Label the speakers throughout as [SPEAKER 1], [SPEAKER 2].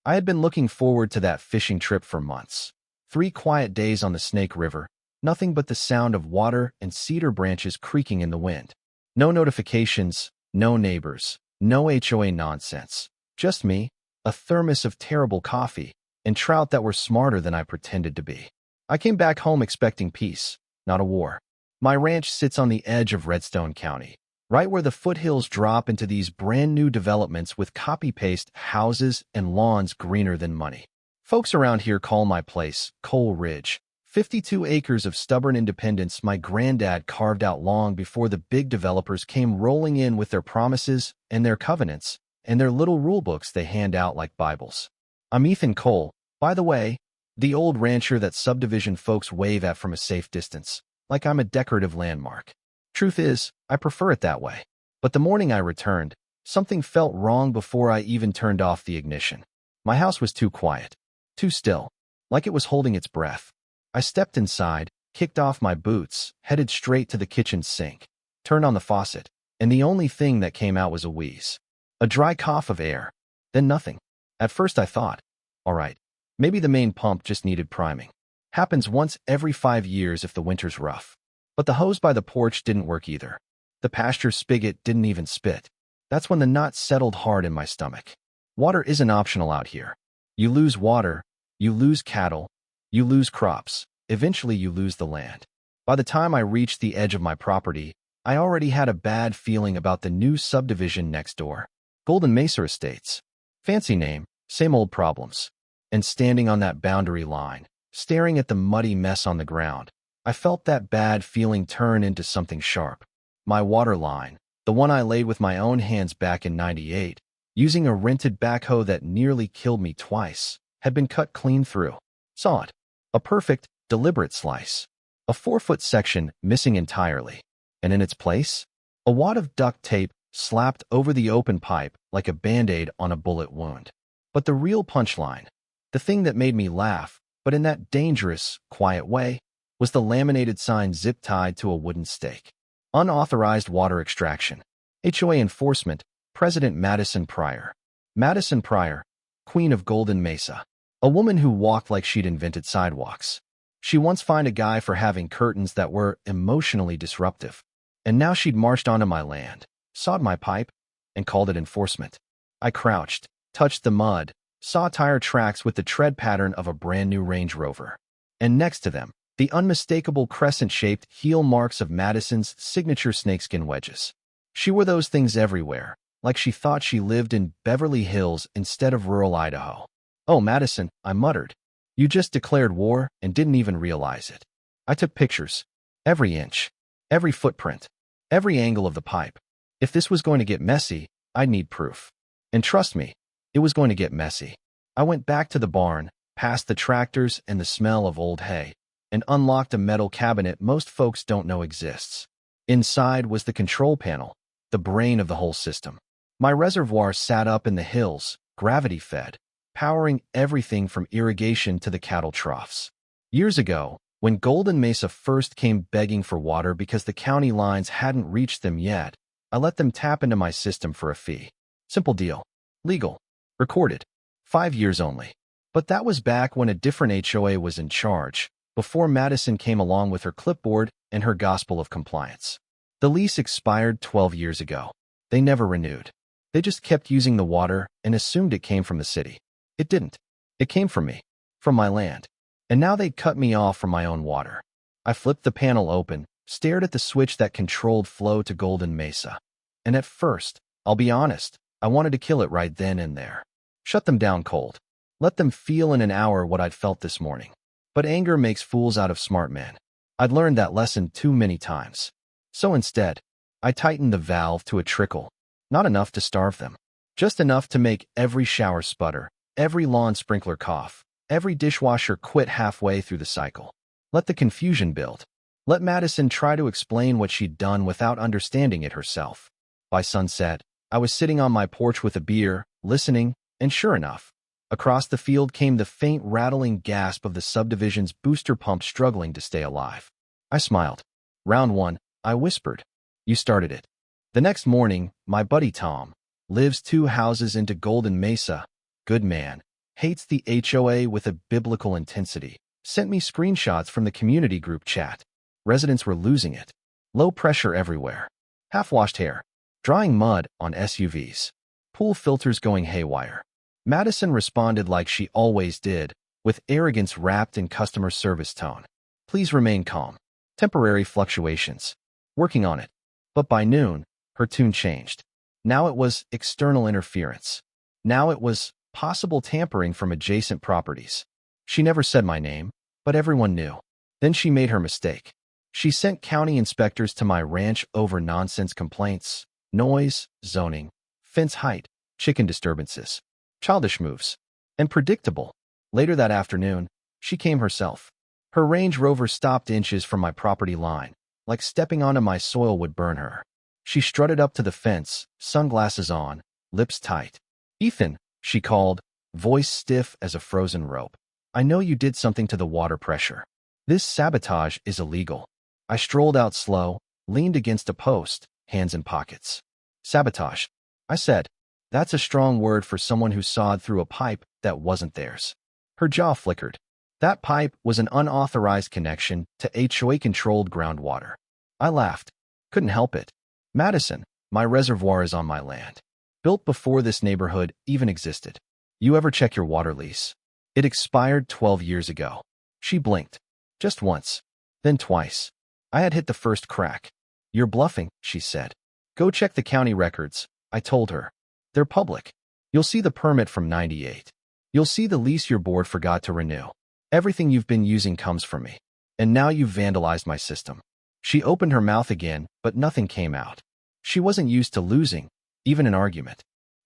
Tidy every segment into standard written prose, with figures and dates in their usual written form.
[SPEAKER 1] I had been looking forward to that fishing trip for months. 3 quiet days on the Snake River, nothing but the sound of water and cedar branches creaking in the wind. No notifications, no neighbors, no HOA nonsense. Just me, a thermos of terrible coffee, and trout that were smarter than I pretended to be. I came back home expecting peace, not a war. My ranch sits on the edge of Redstone County, right where the foothills drop into these brand new developments with copy-paste houses and lawns greener than money. Folks around here call my place Coal Ridge. 52 acres of stubborn independence my granddad carved out long before the big developers came rolling in with their promises and their covenants and their little rulebooks they hand out like Bibles. I'm Ethan Cole, by the way, the old rancher that subdivision folks wave at from a safe distance, like I'm a decorative landmark. Truth is, I prefer it that way. But the morning I returned, something felt wrong before I even turned off the ignition. My house was too quiet, too still, like it was holding its breath. I stepped inside, kicked off my boots, headed straight to the kitchen sink, turned on the faucet, and the only thing that came out was a wheeze. A dry cough of air, then nothing. At first I thought, all right, maybe the main pump just needed priming. Happens once every 5 years if the winter's rough. But the hose by the porch didn't work either. The pasture spigot didn't even spit. That's when the knot settled hard in my stomach. Water isn't optional out here. You lose water, you lose cattle, you lose crops, eventually you lose the land. By the time I reached the edge of my property, I already had a bad feeling about the new subdivision next door. Golden Mesa Estates. Fancy name, same old problems. And standing on that boundary line, staring at the muddy mess on the ground, I felt that bad feeling turn into something sharp. My water line, the one I laid with my own hands back in '98, using a rented backhoe that nearly killed me twice, had been cut clean through. Saw it. A perfect, deliberate slice. A 4-foot section missing entirely. And in its place, a wad of duct tape slapped over the open pipe like a Band-Aid on a bullet wound. But the real punchline, the thing that made me laugh, but in that dangerous, quiet way, was the laminated sign zip-tied to a wooden stake. Unauthorized water extraction. HOA enforcement, President Madison Pryor. Madison Pryor, Queen of Golden Mesa. A woman who walked like she'd invented sidewalks. She once fined a guy for having curtains that were emotionally disruptive. And now she'd marched onto my land, sawed my pipe, and called it enforcement. I crouched, touched the mud, saw tire tracks with the tread pattern of a brand new Range Rover. And next to them, the unmistakable crescent-shaped heel marks of Madison's signature snakeskin wedges. She wore those things everywhere, like she thought she lived in Beverly Hills instead of rural Idaho. "Oh, Madison," I muttered. "You just declared war and didn't even realize it." I took pictures. Every inch, every footprint, every angle of the pipe. If this was going to get messy, I'd need proof. And trust me, it was going to get messy. I went back to the barn, past the tractors and the smell of old hay, and unlocked a metal cabinet most folks don't know exists. Inside was the control panel, the brain of the whole system. My reservoir sat up in the hills, gravity-fed, powering everything from irrigation to the cattle troughs. Years ago, when Golden Mesa first came begging for water because the county lines hadn't reached them yet, I let them tap into my system for a fee. Simple deal. Legal. Recorded. 5 years only. But that was back when a different HOA was in charge, before Madison came along with her clipboard and her gospel of compliance. The lease expired 12 years ago. They never renewed. They just kept using the water and assumed it came from the city. It didn't. It came from me. From my land. And now they'd cut me off from my own water. I flipped the panel open, stared at the switch that controlled flow to Golden Mesa. And at first, I'll be honest, I wanted to kill it right then and there. Shut them down cold. Let them feel in an hour what I'd felt this morning. But anger makes fools out of smart men. I'd learned that lesson too many times. So instead, I tightened the valve to a trickle. Not enough to starve them. Just enough to make every shower sputter, every lawn sprinkler cough, every dishwasher quit halfway through the cycle. Let the confusion build. Let Madison try to explain what she'd done without understanding it herself. By sunset, I was sitting on my porch with a beer, listening, and sure enough, across the field came the faint rattling gasp of the subdivision's booster pump struggling to stay alive. I smiled. "Round one," I whispered. "You started it." The next morning, my buddy Tom lives 2 houses into Golden Mesa. Good man. hates the HOA with a biblical intensity, sent me screenshots from the community group chat. Residents were losing it. Low pressure everywhere. Half-washed hair. Drying mud on SUVs. Pool filters going haywire. Madison responded like she always did, with arrogance wrapped in customer service tone. Please remain calm. Temporary fluctuations. Working on it. But by noon, her tune changed. Now it was external interference. Now it was possible tampering from adjacent properties. She never said my name, but everyone knew. Then she made her mistake. She sent county inspectors to my ranch over nonsense complaints, noise, zoning, fence height, chicken disturbances, childish moves, and predictable. Later that afternoon, she came herself. Her Range Rover stopped inches from my property line, like stepping onto my soil would burn her. She strutted up to the fence, sunglasses on, lips tight. "Ethan," she called, voice stiff as a frozen rope. "I know you did something to the water pressure. This sabotage is illegal." I strolled out slow, leaned against a post, hands in pockets. "Sabotage," I said. "That's a strong word for someone who sawed through a pipe that wasn't theirs." Her jaw flickered. That pipe was an unauthorized connection to HOA-controlled groundwater. I laughed. Couldn't help it. "Madison, my reservoir is on my land. Built before this neighborhood even existed. You ever check your water lease? It expired 12 years ago." She blinked. Just once. Then twice. I had hit the first crack. "You're bluffing," she said. "Go check the county records," I told her. "They're public. You'll see the permit from '98. You'll see the lease your board forgot to renew. Everything you've been using comes from me. And now you've vandalized my system." She opened her mouth again, but nothing came out. She wasn't used to losing, even an argument.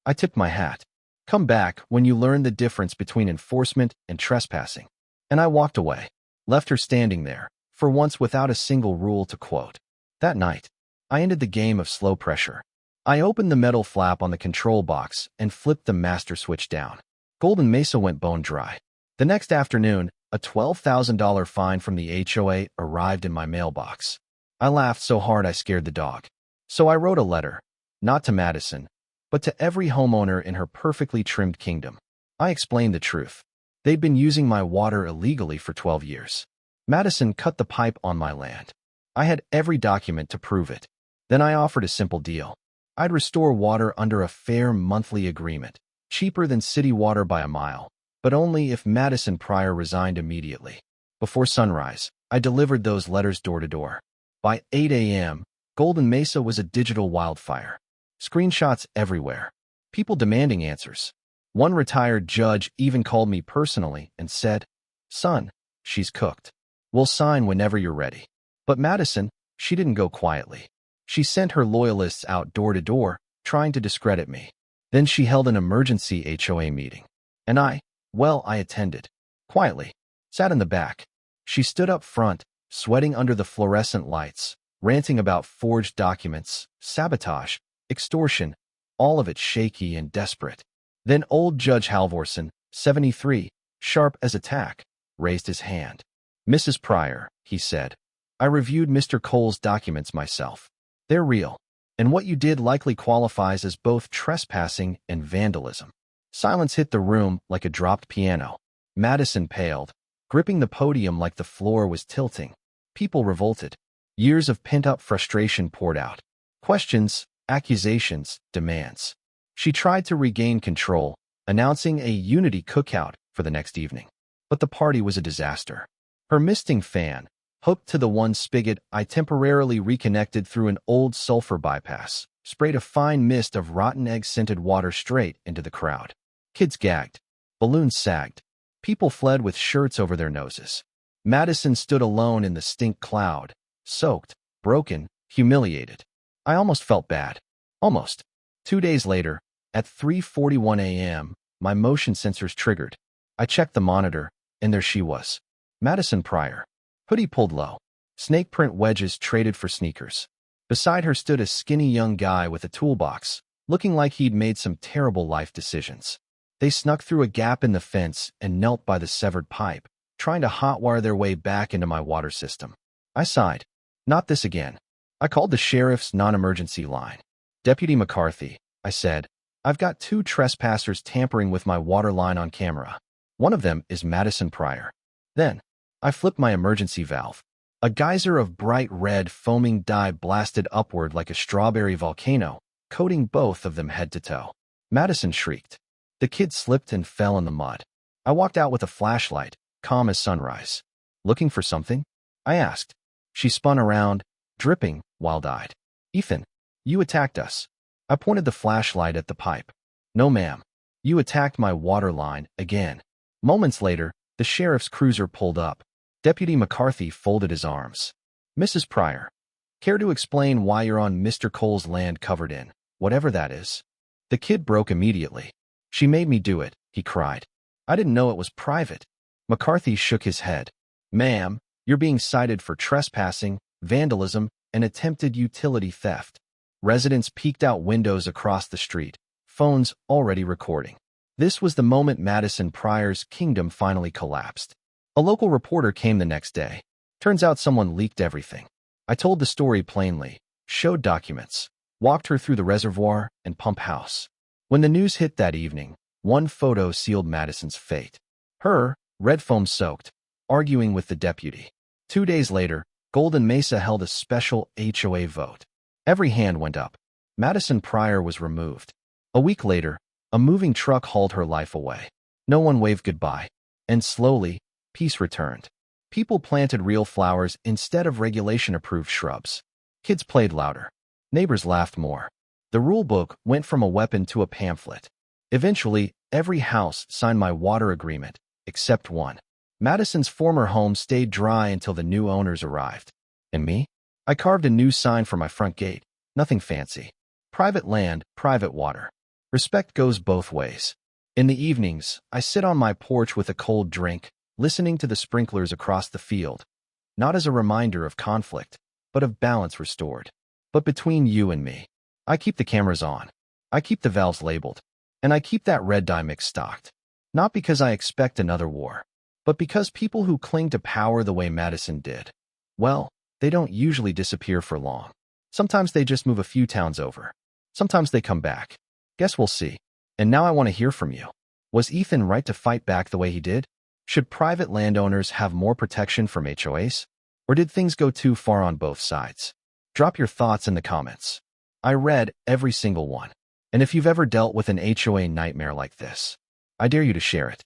[SPEAKER 1] I tipped my hat. "Come back when you learn the difference between enforcement and trespassing." And I walked away, left her standing there, for once without a single rule to quote. That night, I ended the game of slow pressure. I opened the metal flap on the control box and flipped the master switch down. Golden Mesa went bone dry. The next afternoon, a $12,000 fine from the HOA arrived in my mailbox. I laughed so hard I scared the dog. So I wrote a letter, not to Madison, but to every homeowner in her perfectly trimmed kingdom. I explained the truth. They'd been using my water illegally for 12 years. Madison cut the pipe on my land. I had every document to prove it. Then I offered a simple deal. I'd restore water under a fair monthly agreement, cheaper than city water by a mile, but only if Madison Pryor resigned immediately. Before sunrise, I delivered those letters door to door. By 8 a.m., Golden Mesa was a digital wildfire. Screenshots everywhere. People demanding answers. One retired judge even called me personally and said, "Son, she's cooked. We'll sign whenever you're ready." But Madison, she didn't go quietly. She sent her loyalists out door to door, trying to discredit me. Then she held an emergency HOA meeting. And I attended. Quietly. Sat in the back. She stood up front, sweating under the fluorescent lights, ranting about forged documents, sabotage, extortion, all of it shaky and desperate. Then old Judge Halvorson, 73, sharp as a tack, raised his hand. "Mrs. Pryor," he said, "I reviewed Mr. Cole's documents myself. They're real, and what you did likely qualifies as both trespassing and vandalism." Silence hit the room like a dropped piano. Madison paled, gripping the podium like the floor was tilting. People revolted. Years of pent-up frustration poured out. Questions, accusations, demands. She tried to regain control, announcing a unity cookout for the next evening. But the party was a disaster. Her misting fan, hooked to the one spigot I temporarily reconnected through an old sulfur bypass, sprayed a fine mist of rotten egg-scented water straight into the crowd. Kids gagged. Balloons sagged. People fled with shirts over their noses. Madison stood alone in the stink cloud, soaked, broken, humiliated. I almost felt bad. Almost. 2 days later, at 3:41 a.m., my motion sensors triggered. I checked the monitor, and there she was. Madison Pryor. Hoodie pulled low. Snake print wedges traded for sneakers. Beside her stood a skinny young guy with a toolbox, looking like he'd made some terrible life decisions. They snuck through a gap in the fence and knelt by the severed pipe, trying to hotwire their way back into my water system. I sighed. Not this again. I called the sheriff's non-emergency line. "Deputy McCarthy," I said, "I've got 2 trespassers tampering with my water line on camera. One of them is Madison Pryor. Then, I flipped my emergency valve. A geyser of bright red foaming dye blasted upward like a strawberry volcano, coating both of them head to toe. Madison shrieked. The kid slipped and fell in the mud. I walked out with a flashlight, calm as sunrise. Looking for something? I asked. She spun around, dripping, wild-eyed. Ethan, you attacked us. I pointed the flashlight at the pipe. No, ma'am. You attacked my water line again. Moments later, the sheriff's cruiser pulled up. Deputy McCarthy folded his arms. Mrs. Pryor, care to explain why you're on Mr. Cole's land covered in whatever that is? The kid broke immediately. She made me do it, he cried. I didn't know it was private. McCarthy shook his head. Ma'am, you're being cited for trespassing, vandalism, and attempted utility theft. Residents peeked out windows across the street, phones already recording. This was the moment Madison Pryor's kingdom finally collapsed. A local reporter came the next day. Turns out someone leaked everything. I told the story plainly, showed documents, walked her through the reservoir and pump house. When the news hit that evening, one photo sealed Madison's fate. Her, red foam soaked, arguing with the deputy. 2 days later, Golden Mesa held a special HOA vote. Every hand went up. Madison Pryor was removed. A week later, a moving truck hauled her life away. No one waved goodbye. And slowly, peace returned. People planted real flowers instead of regulation-approved shrubs. Kids played louder. Neighbors laughed more. The rule book went from a weapon to a pamphlet. Eventually, every house signed my water agreement, except one. Madison's former home stayed dry until the new owners arrived. And me? I carved a new sign for my front gate. Nothing fancy. Private land, private water. Respect goes both ways. In the evenings, I sit on my porch with a cold drink, listening to the sprinklers across the field. Not as a reminder of conflict, but of balance restored. But between you and me, I keep the cameras on. I keep the valves labeled. And I keep that red dye mix stocked. Not because I expect another war, but because people who cling to power the way Madison did, well, they don't usually disappear for long. Sometimes they just move a few towns over. Sometimes they come back. Guess we'll see. And now I want to hear from you. Was Ethan right to fight back the way he did? Should private landowners have more protection from HOAs? Or did things go too far on both sides? Drop your thoughts in the comments. I read every single one. And if you've ever dealt with an HOA nightmare like this, I dare you to share it.